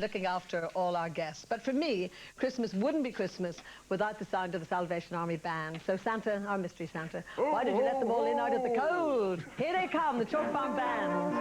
looking after all our guests. But for me, Christmas wouldn't be Christmas without the sound of the Salvation Army Band. So Santa, our mystery Santa, why did you let them all in out of the cold? Here they come, the Chalk Farm Band.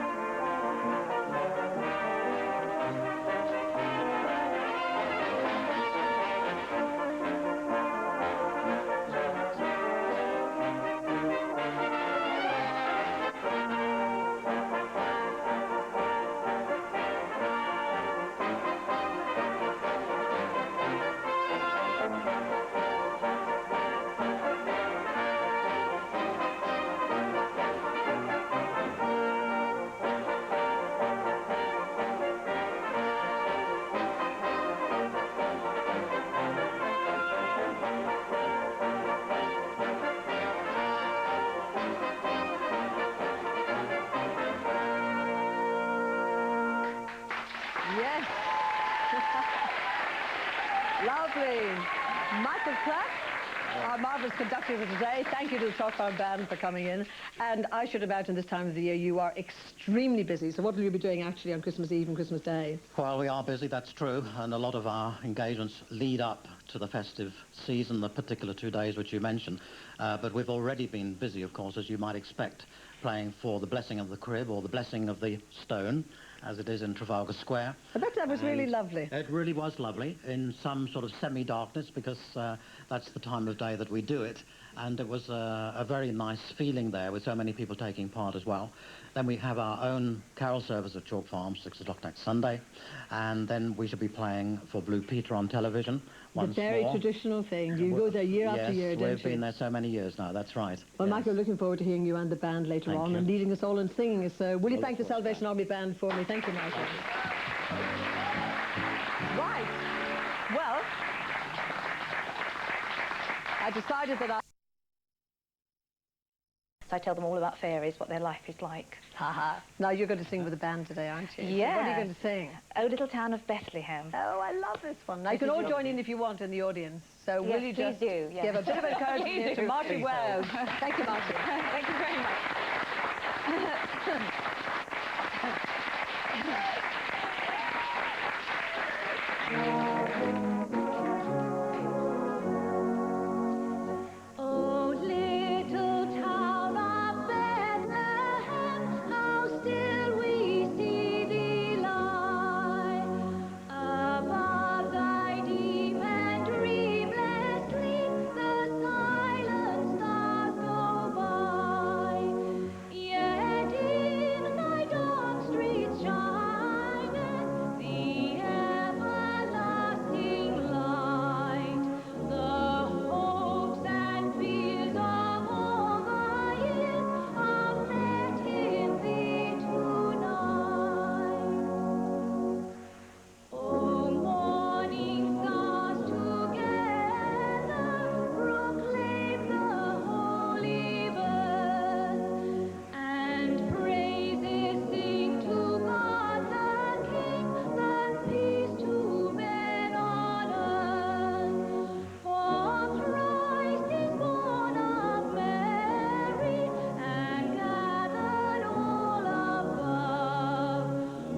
Yes. Lovely. Michael Clark, our marvellous conductor for today. Thank you to the Chalk Farm Band for coming in. And I should imagine this time of the year you are extremely busy. So what will you be doing actually on Christmas Eve and Christmas Day? Well, we are busy, that's true. And a lot of our engagements lead up to the festive season, the particular 2 days which you mentioned. But we've already been busy, of course, as you might expect, playing for the Blessing of the Crib or the Blessing of the Stone, as it is in Trafalgar Square. I bet that was really lovely. It really was lovely, in some sort of semi-darkness, because that's the time of day that we do it. And it was a very nice feeling there, with so many people taking part as well. Then we have our own carol service at Chalk Farm, 6 o'clock next Sunday. And then we shall be playing for Blue Peter on television once more. The very traditional thing. You go there year after year, don't you? Yes, we've been there so many years now, that's right. Well, yes. Michael, looking forward to hearing you and the band later on and leading us all in singing. So will you thank the Salvation Army Band for me? Thank you, Michael. Right. Well, I decided that I tell them all about fairies, what their life is like. Haha. Now you're going to sing with the band today, aren't you? Yeah. What are you going to sing? Oh, Little Town of Bethlehem. Oh, I love this one. Now you can all join in if you want in the audience. So Yes, will you please just do, yes. give a bit of encouragement Please here to do. Marty Webb. Thank you, Marty. Thank you very much. Oh, little town of Bethlehem, how still we see thee lie. Above thy deep and dreamless sleep, the silent stars go by. Yet in thy dark streets shineth the everlasting light. The hopes and fears of all the years are met in thee tonight. O morning stars together proclaim the holy birth, and praises sing to God the King, the peace to men on earth. For Christ is born of Mary, and gathered all above.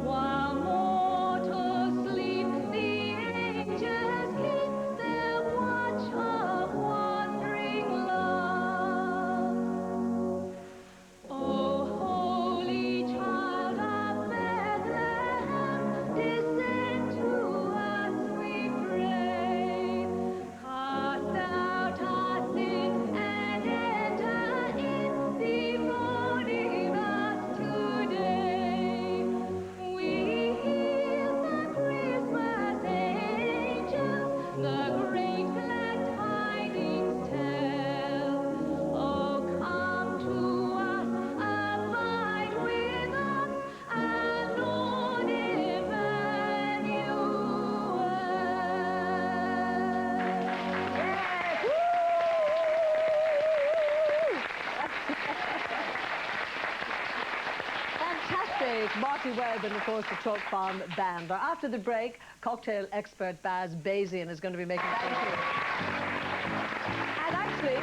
While mortals sleep, the angels keep their watch of wondering love. O holy child of Bethlehem, descend to us, we pray. Cast out our sin and enter in, beholding us today. We hear the Christmas angels, the great glad tidings tell. Oh, come to us, abide with us, our Lord Fantastic. Marty Webb and, of course, the Chalk Farm Band. Now, after the break, cocktail expert Baz Bazian is going to be making... Thank you. And actually,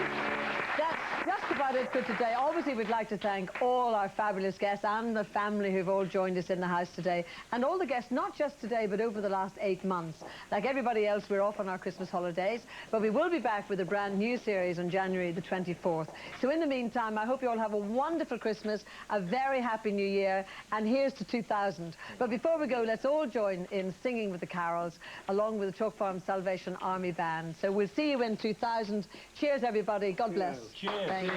that's just about it for today. Obviously, we'd like to thank all our fabulous guests and the family who've all joined us in the house today. And all the guests, not just today, but over the last 8 months. Like everybody else, we're off on our Christmas holidays. But we will be back with a brand new series on January the 24th. So in the meantime, I hope you all have a wonderful Christmas, a very happy New Year. And here's to 2000. But before we go, let's all join in singing with the carols, along with the Chalk Farm Salvation Army Band. So we'll see you in 2000. Cheers, everybody. God bless. Cheers. Thanks.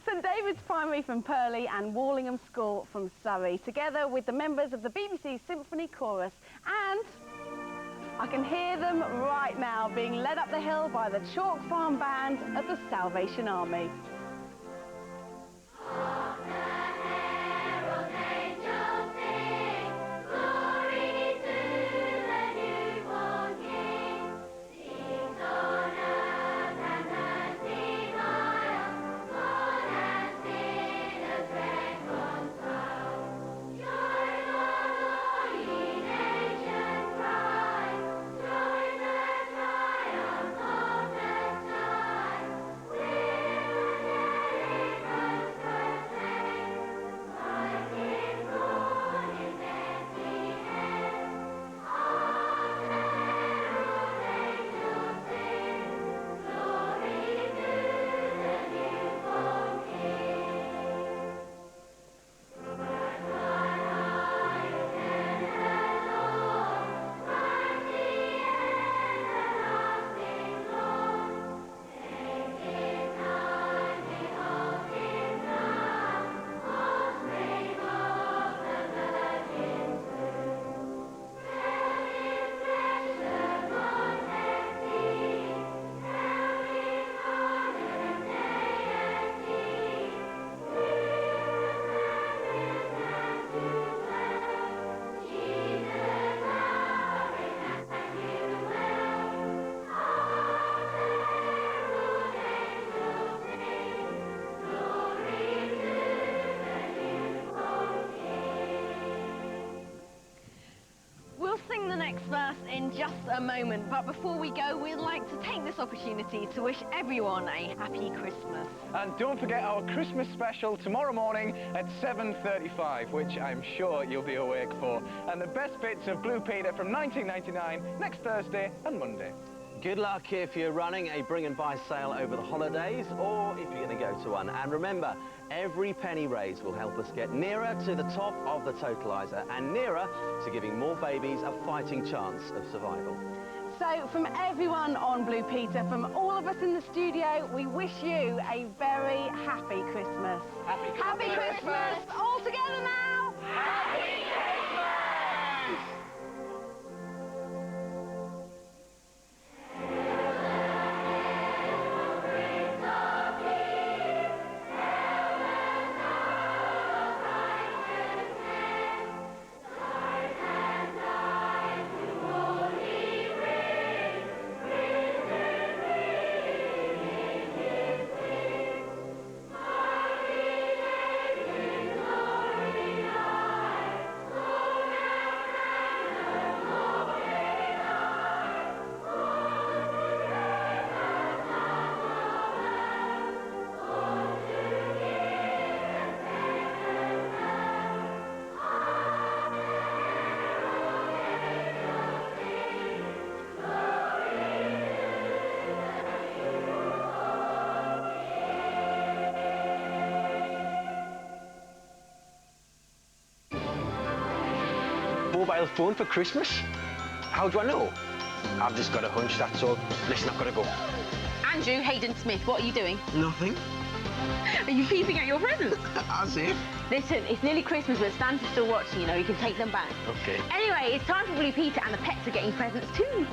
St David's Primary from Purley and Wallingham School from Surrey, together with the members of the BBC Symphony Chorus. And I can hear them right now being led up the hill by the Chalk Farm Band of the Salvation Army. We're in just a moment, but before we go, we'd like to take this opportunity to wish everyone a happy Christmas. And don't forget our Christmas special tomorrow morning at 7:35, which I'm sure you'll be awake for. And the best bits of Blue Peter from 1999 next Thursday and Monday. Good luck if you're running a bring and buy sale over the holidays or if you're going to go to one. And remember, every penny raised will help us get nearer to the top of the totaliser and nearer to giving more babies a fighting chance of survival. So from everyone on Blue Peter, from all of us in the studio, we wish you a very happy Christmas. Happy Christmas! All together now! Happy Christmas! Mobile phone for Christmas? How do I know? I've just got a hunch, that's all. Listen, I've got to go. Andrew Hayden Smith, what are you doing? Nothing. Are you peeping at your presents? As if. Listen, it's nearly Christmas, but Santa's still watching, you know, you can take them back. Okay. Anyway, it's time for Blue Peter, and the pets are getting presents too.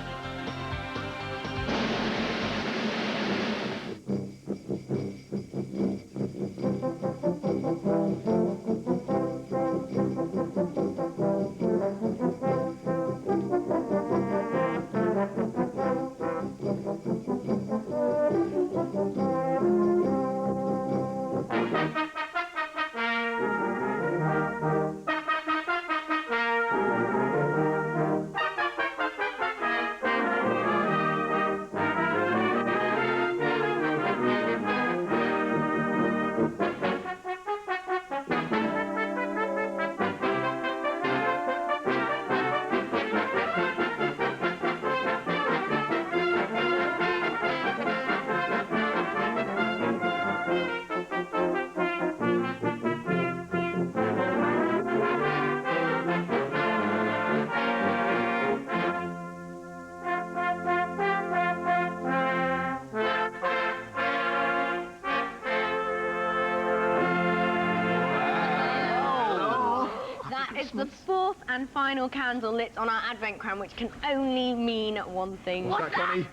It's the fourth and final candle lit on our Advent crown, which can only mean one thing. What's that, Connie?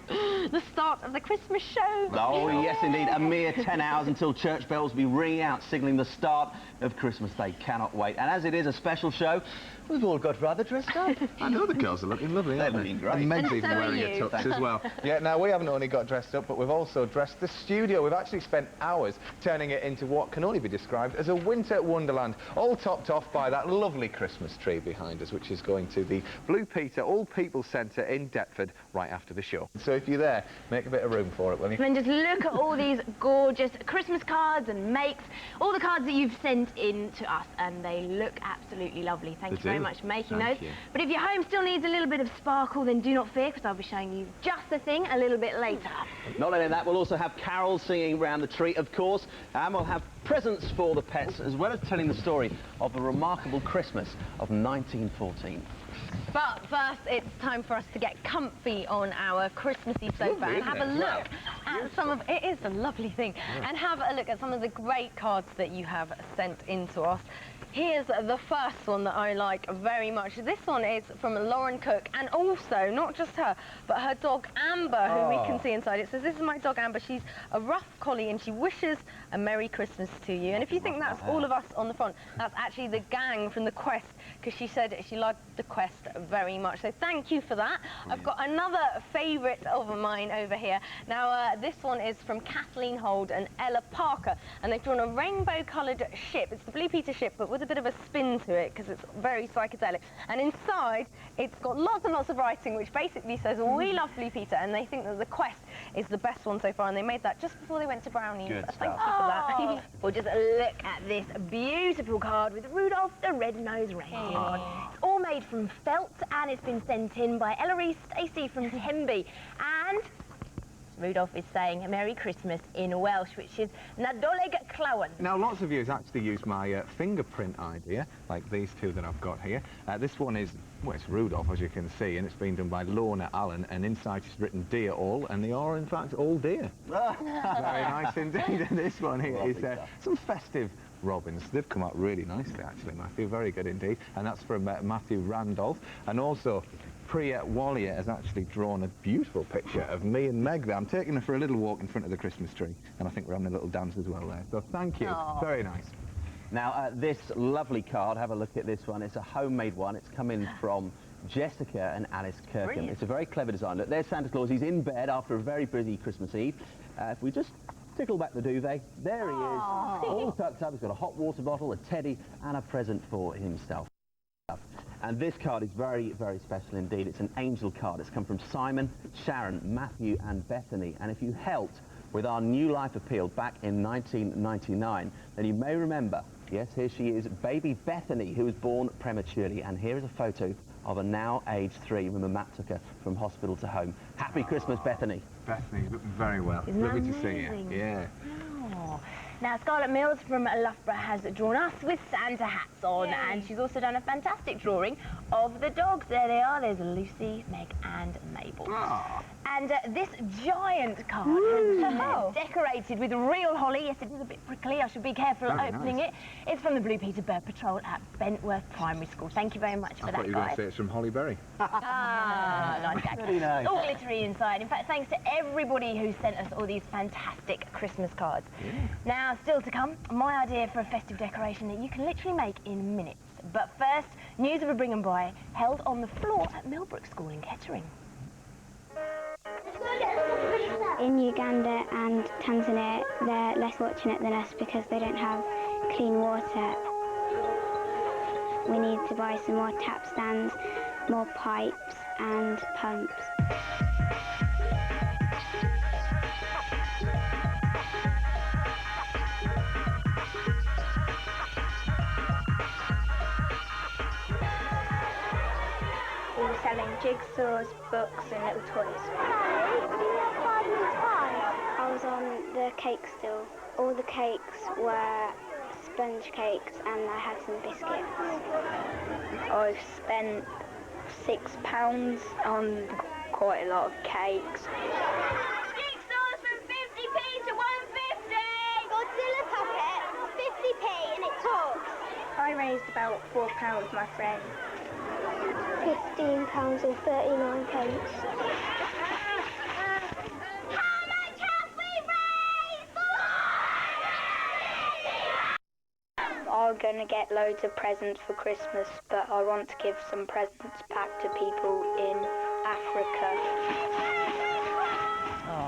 The start of the Christmas show. Oh, yes, indeed. A mere 10 hours until church bells will be ringing out, signalling the start of Christmas Day. Cannot wait. And as it is a special show, we've all got rather dressed up. I know the girls are looking lovely, aren't They're they? looking great. And Meg's And even so are wearing a you. tux as well. Yeah, now we haven't only got dressed up, but we've also dressed the studio. We've actually spent hours turning it into what can only be described as a winter wonderland, all topped off by that lovely Christmas tree behind us, which is going to the Blue Peter All People Centre in Deptford right after the show. So if you're there, make a bit of room for it, will you? And just look at all these gorgeous Christmas cards and makes, all the cards that you've sent in to us, and they look absolutely lovely. Thank you very much for making those. But if your home still needs a little bit of sparkle, then do not fear, because I'll be showing you just the thing a little bit later. Not only that, we'll also have carols singing around the tree, of course, and we'll have presents for the pets, as well as telling the story of the remarkable Christmas of 1914. But first, it's time for us to get comfy on our Christmassy sofa and have a look at some of... It is a lovely thing. And have a look at some of the great cards that you have sent in to us. Here's the first one that I like very much. This one is from Lauren Cook, and also, not just her, but her dog Amber, who we can see inside. It says, "This is my dog Amber. She's a rough collie, and she wishes a Merry Christmas to you." And if you think that's all of us on the front, that's actually the gang from the Quest, because she said she liked the Quest very much. So thank you for that. I've got another favourite of mine over here. Now, This one is from Kathleen Hold and Ella Parker, and they've drawn a rainbow-coloured ship. It's the Blue Peter ship, but with a bit of a spin to it because it's very psychedelic. And inside, it's got lots and lots of writing, which basically says, "We love Blue Peter," and they think that the quest is the best one so far, and they made that just before they went to Brownies. Good Thank you stuff. for that. Well, just look at this beautiful card with Rudolph the Red-Nosed Reindeer on. It's all made from felt, and it's been sent in by Ellery Stacey from Tenby. And Rudolph is saying Merry Christmas in Welsh, which is Nadolig Clawan. Now, lots of you have actually used my fingerprint idea, like these two that I've got here. This one is, well, it's Rudolph, as you can see, and it's been done by Lorna Allen, and inside she's written dear all, and they are, in fact, all dear. Very nice indeed. And this one here is some festive robins. They've come out really nicely, actually, Matthew. Very good indeed. And that's from Matthew Randolph. And also, Priya Wallier has actually drawn a beautiful picture of me and Meg there. I'm taking her for a little walk in front of the Christmas tree, and I think we're having a little dance as well there. So thank you. Aww. Very nice. Now, this lovely card, have a look at this one. It's a homemade one. It's come in from Jessica and Alice Kirkham. Brilliant. It's a very clever design. Look, there's Santa Claus. He's in bed after a very busy Christmas Eve. If we just tickle back the duvet, there he is, all tucked up. He's got a hot water bottle, a teddy, and a present for himself. And this card is very, very special indeed. It's an angel card. It's come from Simon, Sharon, Matthew, and Bethany. And if you helped with our New Life Appeal back in 1999, then you may remember, yes, here she is, baby Bethany, who was born prematurely. And here is a photo of her now aged 3 when the Matt took her from hospital to home. Happy Christmas, Bethany. Bethany's looking very well. Isn't that Lovely to see you. amazing? Yeah. Oh. Now, Scarlett Mills from Loughborough has drawn us with Santa hats on, and she's also done a fantastic drawing of the dogs. There they are. There's Lucy, Meg, and Mabel. Oh. And this giant card has been decorated with real holly. Yes, it is a bit prickly. I should be careful Very opening nice. it. It's from the Blue Peter Bird Patrol at Bentworth Primary School. Thank you very much for I that, thought you were going guys. to say it's from Holly Berry. Ah, nice gag. Very nice. All glittery inside. In fact, thanks to everybody who sent us all these fantastic Christmas cards. Now, still to come, my idea for a festive decoration that you can literally make in minutes. But first, news of a bring and buy held on the floor at Millbrook School in Kettering. In Uganda and Tanzania, they're less fortunate than us because they don't have clean water. We need to buy some more tap stands, more pipes and pumps. We were selling jigsaws, books and little toys. I was on the cake stall. All the cakes were sponge cakes and I had some biscuits. I've spent £6 on quite a lot of cakes. Jigsaws from 50p to 150. Godzilla puppet, 50p and it talks. I raised about £4, my friend. £15 and 39 pence. How much have we raised? I'm going to get loads of presents for Christmas, but I want to give some presents back to people in Africa.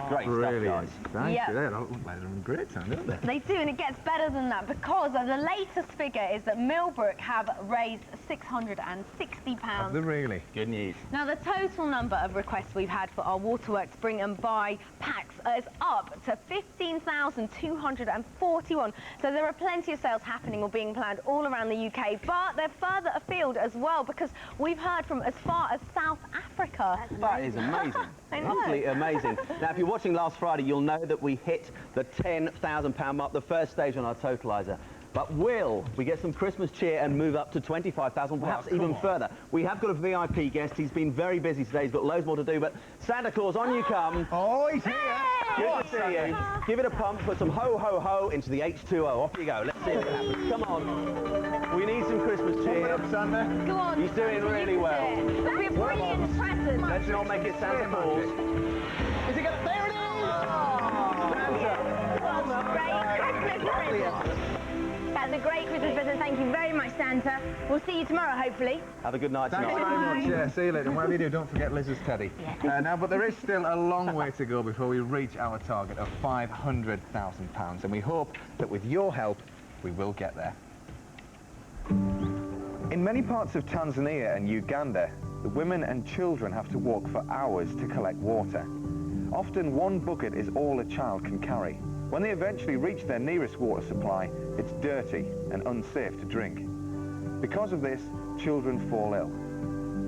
Great stuff, Brilliant. guys. Thank Yeah. you. They look like they're having a great time, don't they? They do, and it gets better than that because the latest figure is that Millbrook have raised £660. Have they really? Good news. Now, the total number of requests we've had for our Waterworks Bring and Buy packs is up to 15,241. So there are plenty of sales happening or being planned all around the UK, but they're further afield as well because we've heard from as far as South Africa. That is amazing. I know. Absolutely amazing. Now, if you're watching last Friday, you'll know that we hit the £10,000 mark, the first stage on our totaliser. But will we get some Christmas cheer and move up to 25,000, perhaps even further? We have got a VIP guest. He's been very busy today. He's got loads more to do, but Santa Claus, on you come. Oh, he's here. Good to see you. Give it a pump, put some ho, ho, ho into the H2O. Off you go. Let's see what happens. Come on. We need some Christmas cheer. Go on. He's doing really well. That'll be a brilliant present. Let's not make it Santa Claus. Is he going to... There it is! Santa! Great Christmas present. That's a a great Christmas present. Thank you very much, Santa. We'll see you tomorrow, hopefully. Have a good night Thanks tonight. very much. Yeah, see you later. And whatever you do, don't forget Liz's teddy. Now, but there is still a long way to go before we reach our target of £500,000. And we hope that with your help, we will get there. In many parts of Tanzania and Uganda, the women and children have to walk for hours to collect water. Often one bucket is all a child can carry. When they eventually reach their nearest water supply, it's dirty and unsafe to drink. Because of this, children fall ill.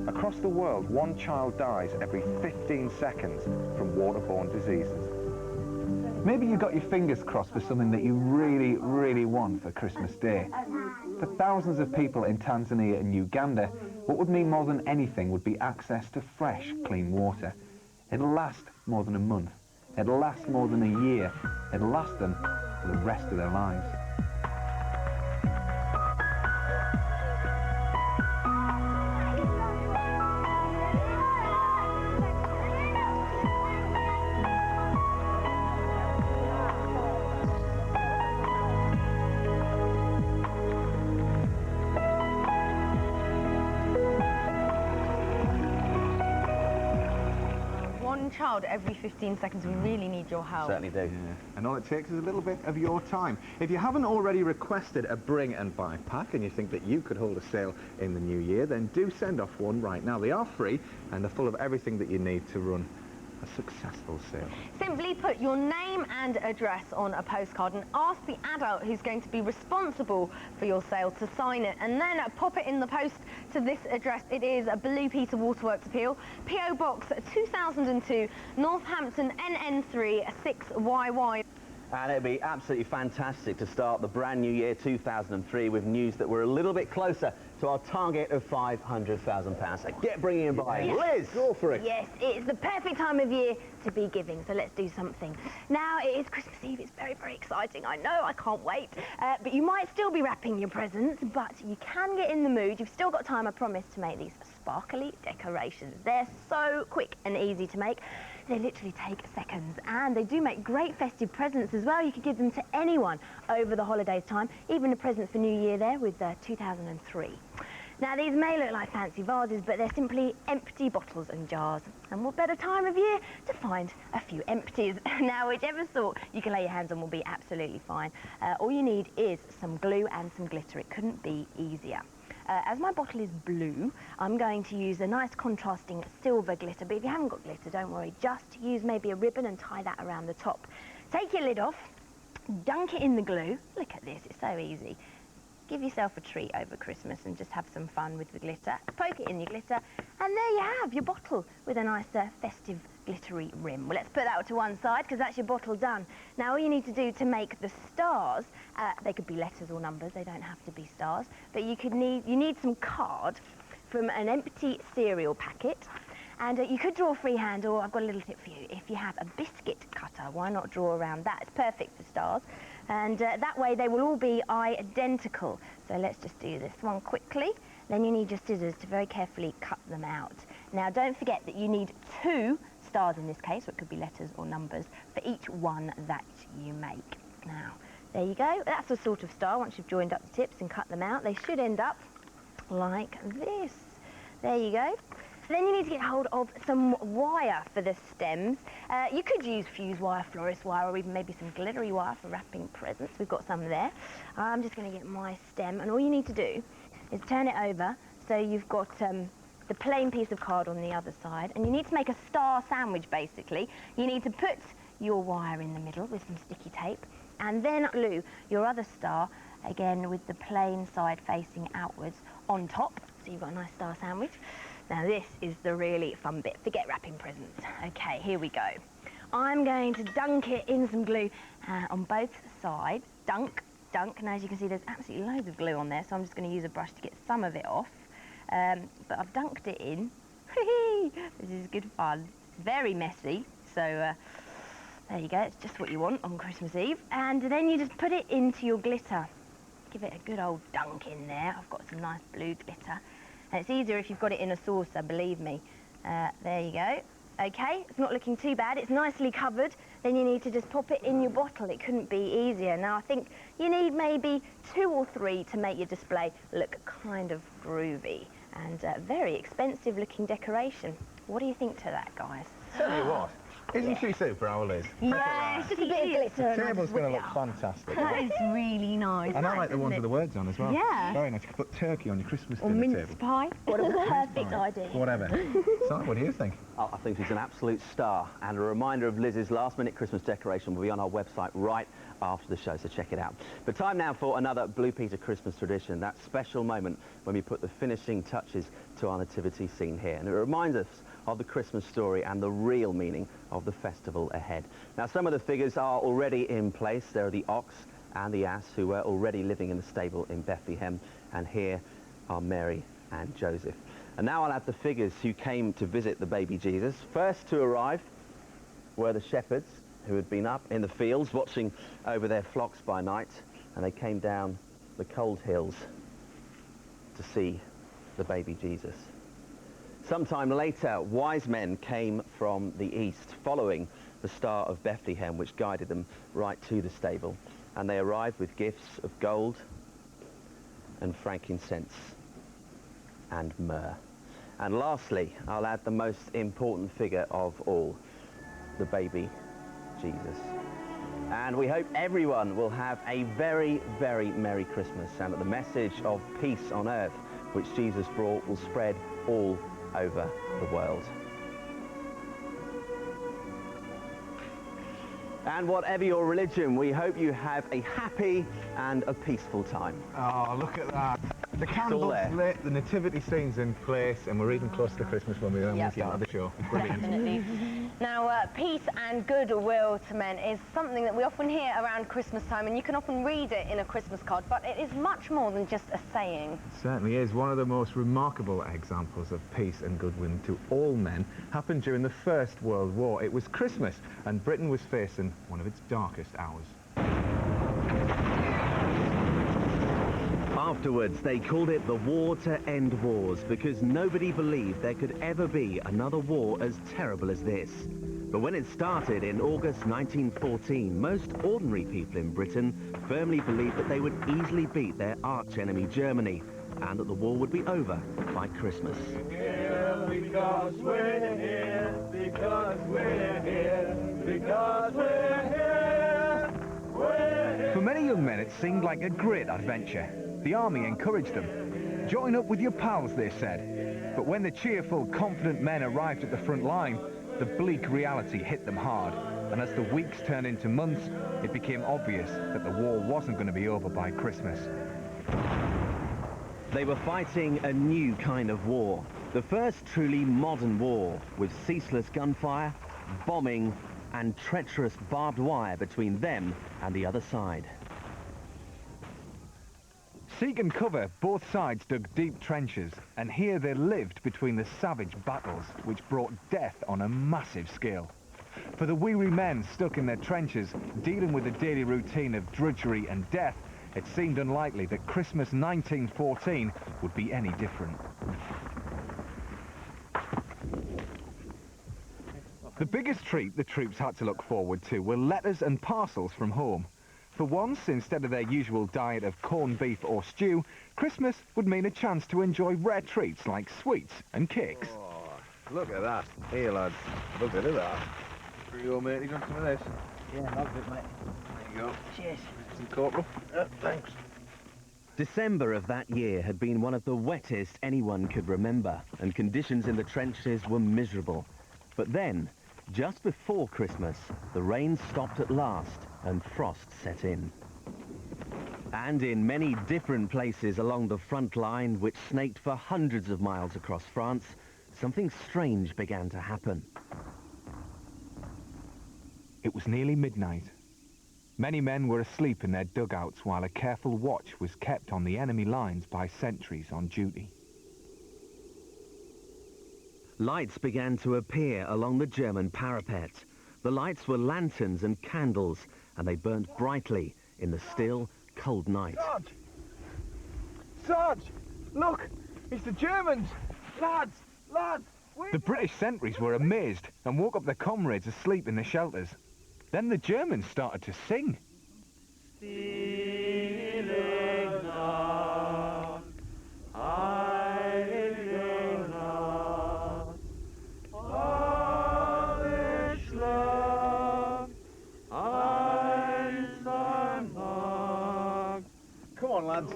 Across the world, one child dies every 15 seconds from waterborne diseases. Maybe you've got your fingers crossed for something that you really, really want for Christmas Day. For thousands of people in Tanzania and Uganda, what would mean more than anything would be access to fresh, clean water. It'll last more than a month. It'll last more than a year. It'll last them for the rest of their lives. Child every 15 seconds. We really need your help. Certainly do. Yeah. And all it takes is a little bit of your time. If you haven't already requested a bring and buy pack and you think that you could hold a sale in the new year, then do send off one right now. They are free and they're full of everything that you need to run a successful sale. Simply put your name and address on a postcard and ask the adult who's going to be responsible for your sale to sign it, and then pop it in the post to this address. It is a Blue Peter Waterworks Appeal, PO Box 2002, Northampton, NN3 6YY. And it'd be absolutely fantastic to start the brand new year 2003 with news that we're a little bit closer to our target of £500,000. So get bringing and buying. Yes. Liz, go for it. Yes, it's the perfect time of year to be giving, so let's do something. Now, it is Christmas Eve. It's very, very exciting. I know, I can't wait. But you might still be wrapping your presents, but you can get in the mood. You've still got time, I promise, to make these sparkly decorations. They're so quick and easy to make. They literally take seconds, and they do make great festive presents as well. You could give them to anyone over the holidays time, even a present for New Year there with 2003. Now, these may look like fancy vases, but they're simply empty bottles and jars. And what better time of year to find a few empties? Now, whichever sort you can lay your hands on will be absolutely fine. All you need is some glue and some glitter. It couldn't be easier. As my bottle is blue, I'm going to use a nice contrasting silver glitter, but if you haven't got glitter, don't worry, just use maybe a ribbon and tie that around the top. Take your lid off, dunk it in the glue. Look at this, it's so easy. Give yourself a treat over Christmas and just have some fun with the glitter. Poke it in your glitter, and there you have your bottle with a nice festive glittery rim. Well, let's put that to one side because that's your bottle done. Now, all you need to do to make the stars, they could be letters or numbers, they don't have to be stars, but you need some card from an empty cereal packet. And you could draw freehand, or I've got a little tip for you. If you have a biscuit cutter, why not draw around that? It's perfect for stars. And that way they will all be identical. So let's just do this one quickly. Then you need your scissors to very carefully cut them out. Now, don't forget that you need 2 stars in this case, or it could be letters or numbers, for each one that you make. Now, there you go. That's the sort of star. Once you've joined up the tips and cut them out, they should end up like this. There you go. Then you need to get hold of some wire for the stems. You could use fuse wire, florist wire, or even maybe some glittery wire for wrapping presents. We've got some there. I'm just going to get my stem, and all you need to do is turn it over so you've got the plain piece of card on the other side, and you need to make a star sandwich, basically. You need to put your wire in the middle with some sticky tape, and then glue your other star, again with the plain side facing outwards, on top, so you've got a nice star sandwich. Now, this is the really fun bit. Forget wrapping presents. Okay, here we go. I'm going to dunk it in some glue on both sides. Dunk, dunk. Now, as you can see, there's absolutely loads of glue on there, so I'm just going to use a brush to get some of it off. But I've dunked it in. This is good fun. It's very messy, so there you go. It's just what you want on Christmas Eve. And then you just put it into your glitter. Give it a good old dunk in there. I've got some nice blue glitter. And it's easier if you've got it in a saucer, believe me. There you go. Okay, it's not looking too bad. It's nicely covered. Then you need to just pop it in your bottle. It couldn't be easier. Now, I think you need maybe 2 or 3 to make your display look kind of groovy. And very expensive looking decoration. What do you think to that, guys? Tell you what, isn't she super, our Liz? Yeah, it's just a bit of glitter. The table's going to look fantastic. That is really nice. And I like the ones with the words on as well. Yeah. Very nice. You could put turkey on your Christmas Or dinner mince table. pie. What a perfect idea. Whatever. So, what do you think? Oh, I think she's an absolute star. And a reminder of Liz's last-minute Christmas decoration will be on our website right after the show, so check it out. But time now for another Blue Peter Christmas tradition, that special moment when we put the finishing touches to our nativity scene here. And it reminds us of the Christmas story and the real meaning of the festival ahead. Now, some of the figures are already in place. There are the ox and the ass who were already living in the stable in Bethlehem. And here are Mary and Joseph. And now I'll add the figures who came to visit the baby Jesus. First to arrive were the shepherds who had been up in the fields watching over their flocks by night, and they came down the cold hills to see the baby Jesus. Sometime later, wise men came from the east, following the Star of Bethlehem, which guided them right to the stable, and they arrived with gifts of gold and frankincense and myrrh. And lastly, I'll add the most important figure of all, the baby Jesus. And we hope everyone will have a very, very Merry Christmas, and that the message of peace on earth which Jesus brought will spread all over the world. And whatever your religion, we hope you have a happy and a peaceful time. Oh, look at that. The candles lit, the nativity scene's in place, and we're even close to Christmas when we start the show. Brilliant. Definitely. Now, peace and goodwill to men is something that we often hear around Christmas time, and you can often read it in a Christmas card, but it is much more than just a saying. It certainly is. One of the most remarkable examples of peace and goodwill to all men happened during the First World War. It was Christmas, and Britain was facing one of its darkest hours. Afterwards, they called it the War to End Wars, because nobody believed there could ever be another war as terrible as this. But when it started in August 1914, most ordinary people in Britain firmly believed that they would easily beat their arch-enemy Germany, and that the war would be over by Christmas. Here because we're here, because we're here, because we're here, we're here. For many young men, it seemed like a great adventure. The army encouraged them. Join up with your pals, they said. But when the cheerful, confident men arrived at the front line, the bleak reality hit them hard. And as the weeks turned into months, it became obvious that the war wasn't going to be over by Christmas. They were fighting a new kind of war. The first truly modern war, with ceaseless gunfire, bombing, and treacherous barbed wire between them and the other side. Seeking cover, both sides dug deep trenches, and here they lived between the savage battles, which brought death on a massive scale. For the weary men stuck in their trenches, dealing with the daily routine of drudgery and death, it seemed unlikely that Christmas 1914 would be any different. The biggest treat the troops had to look forward to were letters and parcels from home. For once, instead of their usual diet of corned beef or stew, Christmas would mean a chance to enjoy rare treats like sweets and cakes. Oh, look at that. Here, lads. Look at that. For you, mate. You got some of this? Yeah, lots of it, mate. There you go. Cheers. Some corporal. Thanks. December of that year had been one of the wettest anyone could remember, and conditions in the trenches were miserable. But then, just before Christmas, the rain stopped at last and frost set in. And in many different places along the front line, which snaked for hundreds of miles across France, something strange began to happen. It was nearly midnight. Many men were asleep in their dugouts while a careful watch was kept on the enemy lines by sentries on duty. Lights began to appear along the German parapet. The lights were lanterns and candles, and they burnt brightly in the still, cold night. Sarge! Sarge! Look! It's the Germans! Lads! Lads! The British sentries were amazed and woke up their comrades asleep in the shelters. Then the Germans started to sing. Come on, lads.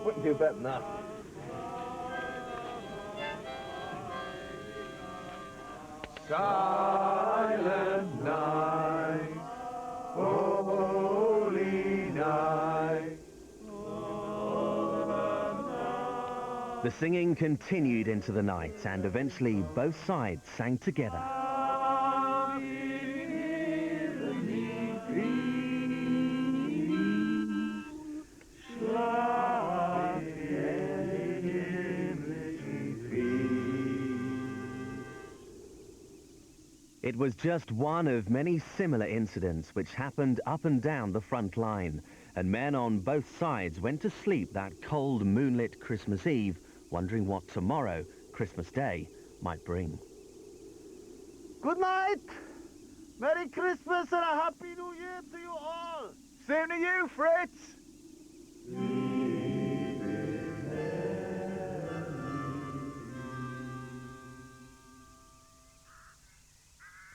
We can do better than that. Silent night, holy night. The singing continued into the night, and eventually both sides sang together. It was just one of many similar incidents which happened up and down the front line, and men on both sides went to sleep that cold moonlit Christmas Eve, wondering what tomorrow, Christmas Day, might bring. Good night. Merry Christmas and a Happy New Year to you all. Same to you, Fritz.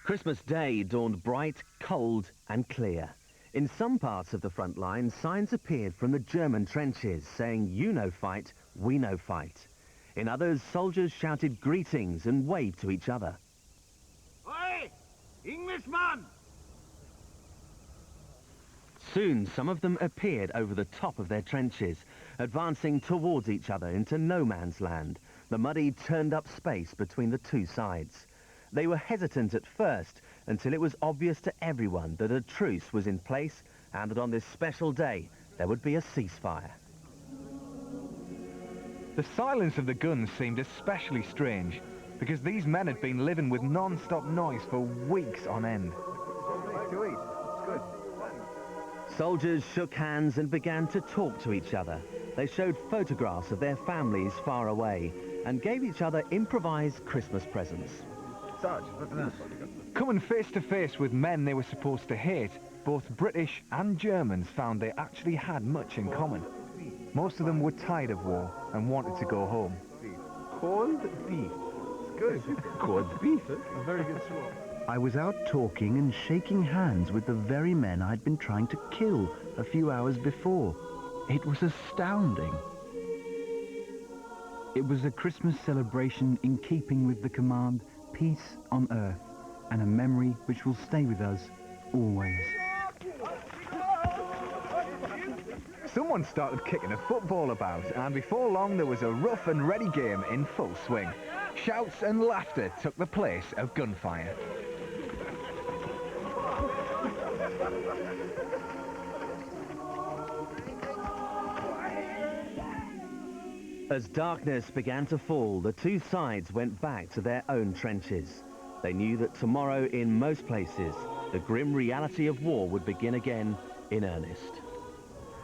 Christmas Day dawned bright, cold and clear. In some parts of the front line, signs appeared from the German trenches saying, "You no fight, we no fight." In others, soldiers shouted greetings and waved to each other. Oi, Englishman! Soon, some of them appeared over the top of their trenches, advancing towards each other into no man's land, the muddy, turned-up space between the two sides. They were hesitant at first, until it was obvious to everyone that a truce was in place and that on this special day there would be a ceasefire. The silence of the guns seemed especially strange, because these men had been living with non-stop noise for weeks on end. Soldiers shook hands and began to talk to each other. They showed photographs of their families far away and gave each other improvised Christmas presents. Coming face to face with men they were supposed to hate, both British and Germans found they actually had much in common. Most of them were tired of war and wanted to go home. Cold beef. Good. Cold beef. A very good swap. I was out talking and shaking hands with the very men I'd been trying to kill a few hours before. It was astounding. It was a Christmas celebration in keeping with the command, peace on earth, and a memory which will stay with us always. Someone started kicking a football about, and before long there was a rough and ready game in full swing. Shouts and laughter took the place of gunfire. As darkness began to fall, the two sides went back to their own trenches. They knew that tomorrow, in most places, the grim reality of war would begin again in earnest.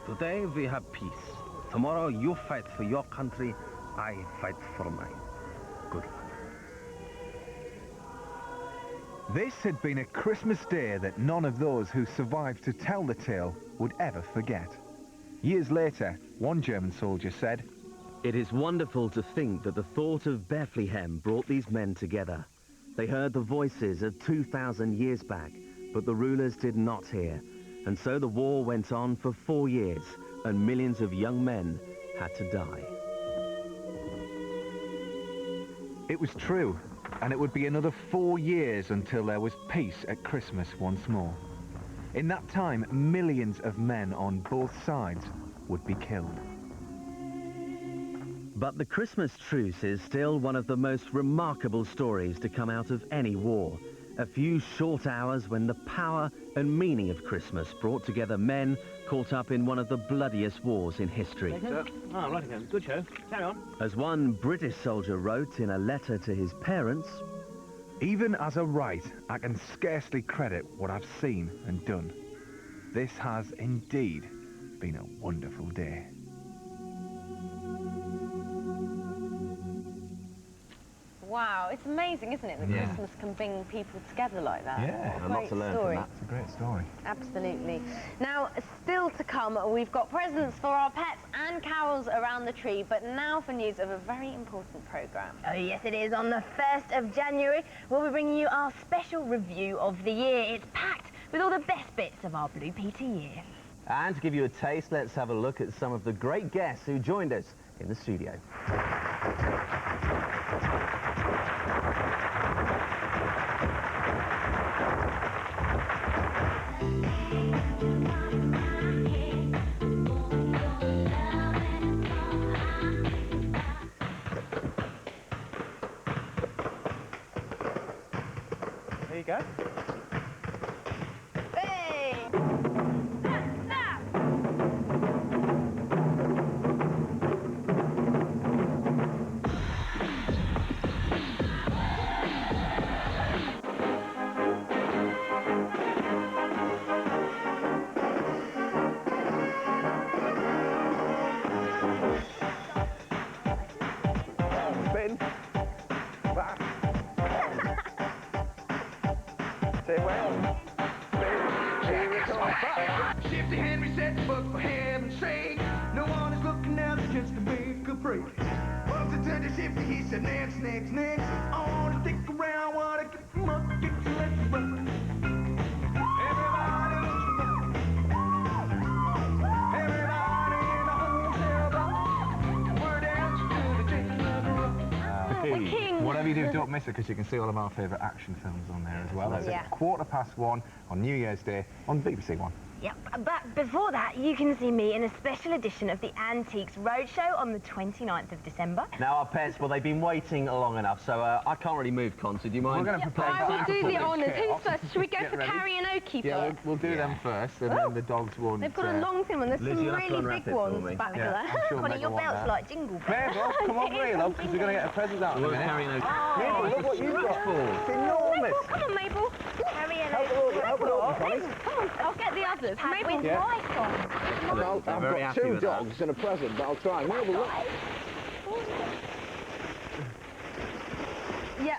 Today we have peace. Tomorrow you fight for your country, I fight for mine. Good luck. This had been a Christmas day that none of those who survived to tell the tale would ever forget. Years later, one German soldier said, "It is wonderful to think that the thought of Bethlehem brought these men together. They heard the voices of 2,000 years back, but the rulers did not hear. And so the war went on for 4 years, and millions of young men had to die." It was true, and it would be another 4 years until there was peace at Christmas once more. In that time, millions of men on both sides would be killed. But the Christmas truce is still one of the most remarkable stories to come out of any war. A few short hours when the power and meaning of Christmas brought together men caught up in one of the bloodiest wars in history. Oh, right again. Good show. Carry on. As one British soldier wrote in a letter to his parents, "Even as a write, I can scarcely credit what I've seen and done. This has indeed been a wonderful day." Wow, it's amazing, isn't it, that Yeah. Christmas can bring people together like that? Yeah. What a A lot great to learn story. from that. It's a great story. Absolutely. Now, still to come, we've got presents for our pets and carols around the tree, but now for news of a very important programme. Oh yes it is. On the 1st of January we'll be bringing you our special review of the year. It's packed with all the best bits of our Blue Peter year. And to give you a taste, let's have a look at some of the great guests who joined us in the studio. There you go. Hey! Spin. Back. Say well. Shifty Henry said, but for heaven's sake, no one is looking out just to make a break. Up to turn to Shifty, he said, next. I want to stick around, want to get some up, get some let's run. Everybody in the hotel block, word out to the Hey, whatever you do, don't miss it, because you can see all of our favourite action films on there as well. That's Yeah. at 1:15 on New Year's Day on BBC One. Yep, but before that, you can see me in a special edition of the Antiques Roadshow on the 29th of December. Now, our pets, well, they've been waiting long enough, so I can't really move, Consi. Do you mind? We're going to prepare I will do the honours. Who's Off. first? Should we go Get for ready. Carrie and Oki Yeah, first? we'll do them first, and then the dogs won't. They've got a long thin one. There's Liz, some you'll have to really unwrap big it for ones me. back Yeah, there. I'm sure Connie, Meg your will want belt's that. like Jingle Bells. Mabel, come on, really, love, because we're going to get a present out in a Look, minute. Carrie and Oki. Mabel, look what you've got. It's enormous. Come on, Mabel. Carrie and Help her open, help her open, Connie. Come on, I'll get the others. Maybe with Yeah. rice on. I've very got happy two with that. dogs and a present, but I'll try. Mabel, look. Yeah.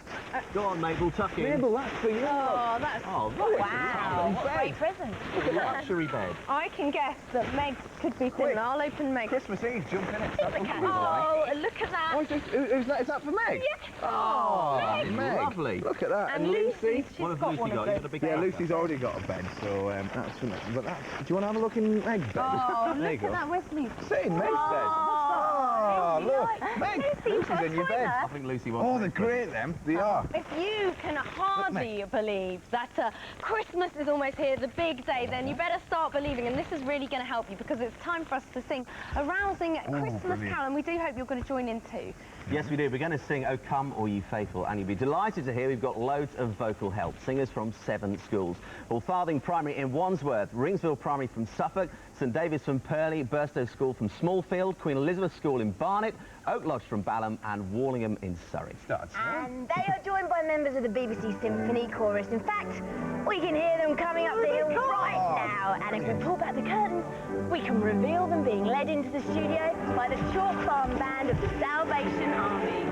Go on, Mabel, tuck in. Mabel, that's for you. Oh, that's... Oh, Wow, what a bed. great present. Look at that luxury bed. I can guess that Meg's could be thin. I'll open Meg's. Christmas Eve, jump in it. That's what we Oh, look at that. Oh, who's that? Is that for Meg? Yes. Oh, Meg. Lovely. Look at that. And Lucy, she's What have got Lucy one got? of You those. got a big Yeah, bath? Lucy's already got a bed, so that's for Meg. But that, do you want to have a look in Meg's bed? Oh, there you look go. at that. Where's Lucy? Sit in Meg's bed. Oh, look. Meg, Lucy's in your bed. I think Lucy wants Oh, they're great, them. They are. If you can hardly believe that Christmas is almost here, the big day, then you better start believing, and this is really going to help you because it's time for us to sing a rousing Christmas brilliant. carol, and we do hope you're going to join in too. Yes, we do. We're going to sing "O Come All Ye Faithful," and you'll be delighted to hear we've got loads of vocal help. Singers from 7 schools. Well, Farthing Primary in Wandsworth, Ringsville Primary from Suffolk, St David's from Purley, Burstow School from Smallfield, Queen Elizabeth School in Barnet, Oak Lodge from Balham, and Warlingham in Surrey. And they are joined by members of the BBC Symphony Chorus. In fact, we can hear them coming up the hill right now. And if we pull back the curtains, we can reveal them being led into the studio by the Chalk Farm Band of the Salvation Army.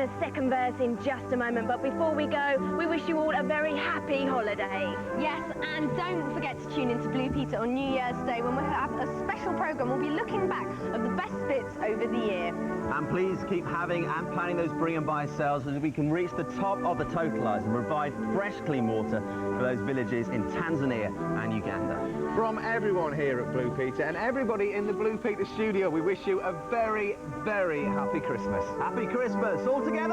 the second verse in just a moment, but before we go, we wish you all a very happy holiday. Yes, and don't forget to tune into Blue Peter on New Year's Day when we'll have a special programme. We'll be looking back at the best bits over the year. And please keep having and planning those bring and buy sales so that we can reach the top of the totalizer and provide fresh, clean water for those villages in Tanzania and Uganda. From everyone here at Blue Peter and everybody in the Blue Peter studio, we wish you a very, very happy Christmas. Happy Christmas, all together!